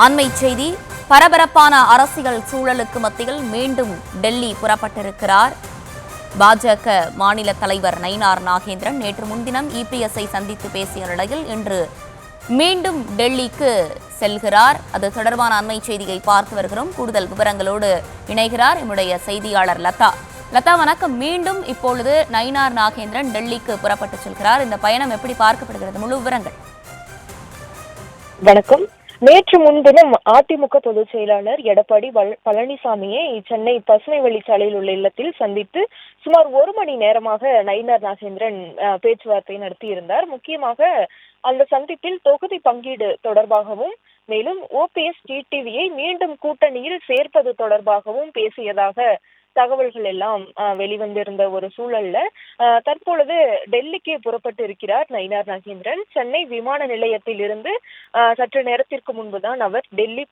அண்மை செய்தி. பரபரப்பான அரசியல் சூழலுக்கு மத்தியில் மீண்டும் டெல்லி புறப்பட்டிருக்கிறார் பாஜக மாநில தலைவர் நயினார் நாகேந்திரன். நேற்று முன்தினம் இபிஎஸ்ஐ சந்தித்து பேசிய நிலையில் இன்று மீண்டும் டெல்லிக்கு செல்கிறார். அது தொடர்பான அண்மை செய்தியை பார்த்து வருகிறோம். கூடுதல் விவரங்களோடு இணைகிறார் நம்முடைய செய்தியாளர் லதா. லதா, வணக்கம். மீண்டும் இப்பொழுது நயினார் நாகேந்திரன் டெல்லிக்கு புறப்பட்டு செல்கிறார். இந்த பயணம் எப்படி பார்க்கப்படுகிறது? முழு விவரங்கள். வணக்கம். நேற்று முன்தினம் அதிமுக பொதுச் செயலாளர் எடப்பாடி பழனிசாமியை சென்னை பசுமை வழிச்சாலையில் உள்ள இல்லத்தில் சந்தித்து சுமார் 1 மணி நேரமாக நயினார் நாகேந்திரன் பேச்சுவார்த்தை நடத்தியிருந்தார். முக்கியமாக அந்த சந்திப்பில் தொகுதி பங்கீடு தொடர்பாகவும் மேலும் ஓபிஎஸ் டிடிவியை மீண்டும் கூட்டணியில் சேர்ப்பது தொடர்பாகவும் பேசியதாக தகவல்கள் எல்லாம் வெளிவந்திருந்த ஒரு சூழல்ல தற்பொழுது டெல்லிக்கு புறப்பட்டு இருக்கிறார் நயினார் நாகேந்திரன். சென்னை விமான நிலையத்தில் இருந்து சற்று நேரத்திற்கு முன்புதான் அவர் டெல்லி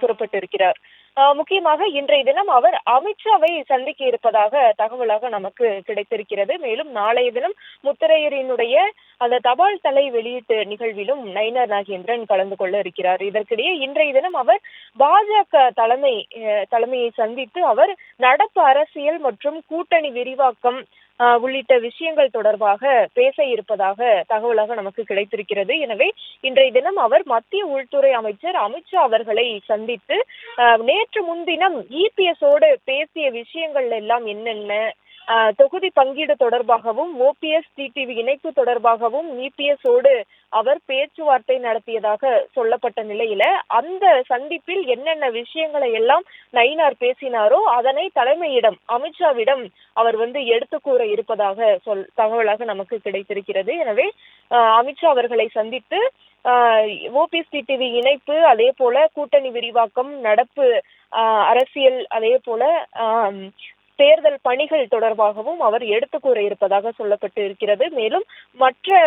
புறப்பட்டு இருக்கிறார். முக்கியமாக இன்றைய தினம் அவர் அமித்ஷாவை சந்திக்க இருப்பதாக தகவலாக நமக்கு கிடைத்திருக்கிறது. மேலும் நாளைய தினம் முத்தரையரினுடைய அந்த தபால் தலை வெளியீட்டு நிகழ்விலும் நயினார் நாகேந்திரன் கலந்து கொள்ள இருக்கிறார். இதற்கிடையே இன்றைய தினம் அவர் பாஜக தலைமையை சந்தித்து அவர் நடப்பு அரசியல் மற்றும் கூட்டணி விரிவாக்கம் உள்ளிட்ட விஷயங்கள் தொடர்பாக பேச இருப்பதாக தகவலாக நமக்கு கிடைத்திருக்கிறது. எனவே இன்றைய தினம் அவர் மத்திய உள்துறை அமைச்சர் அமித்ஷா அவர்களை சந்தித்து நேற்று முன்தினம் இபிஎஸோடு பேசிய விஷயங்கள் எல்லாம் என்னென்ன, தொகுதி பங்கீடு தொடர்பாகவும் ஓபிஎஸ் டிடிவி இணைப்பு தொடர்பாகவும் இபிஎஸோடு அவர் பேச்சுவார்த்தை நடத்தியதாக சொல்லப்பட்ட நிலையில அந்த சந்திப்பில் என்னென்ன விஷயங்களை எல்லாம் நயினார் பேசினாரோ அதனை தலைமையிடம் அமித்ஷாவிடம் அவர் எடுத்து கூற இருப்பதாக தகவலாக நமக்கு கிடைத்திருக்கிறது. எனவே அமித்ஷா அவர்களை சந்தித்து ஓபிஎஸ் டிடிவி இணைப்பு, அதே போல கூட்டணி விரிவாக்கம், நடப்பு அரசியல், அதே போல தேர்தல் பணிகள் தொடர்பாகவும் அவர் எடுத்து கூற இருப்பதாக சொல்லப்பட்டு இருக்கிறது. மேலும் மற்ற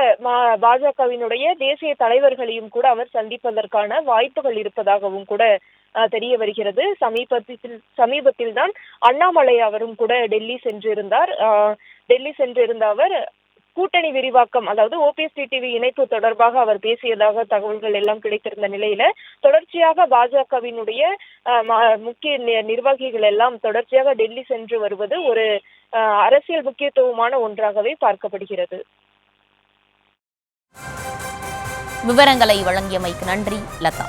பாஜகவினுடைய தேசிய தலைவர்களையும் கூட அவர் சந்திப்பதற்கான வாய்ப்புகள் இருப்பதாகவும் கூட தெரிய வருகிறது. சமீபத்தில் தான் அண்ணாமலை அவரும் கூட டெல்லி சென்றிருந்த அவர் கூட்டணி விரிவாக்கம், அதாவது ஓபிஎஸ் டிடிவி இணைப்பு தொடர்பாக அவர் பேசியதாக தகவல்கள் எல்லாம் கிடைத்திருந்த நிலையில தொடர்ச்சியாக பாஜகவினுடைய முக்கிய நிர்வாகிகள் எல்லாம் தொடர்ச்சியாக டெல்லி சென்று வருவது ஒரு அரசியல் முக்கியத்துவமான ஒன்றாகவே பார்க்கப்படுகிறது. விவரங்களை வழங்கியமைக்கு நன்றி லதா.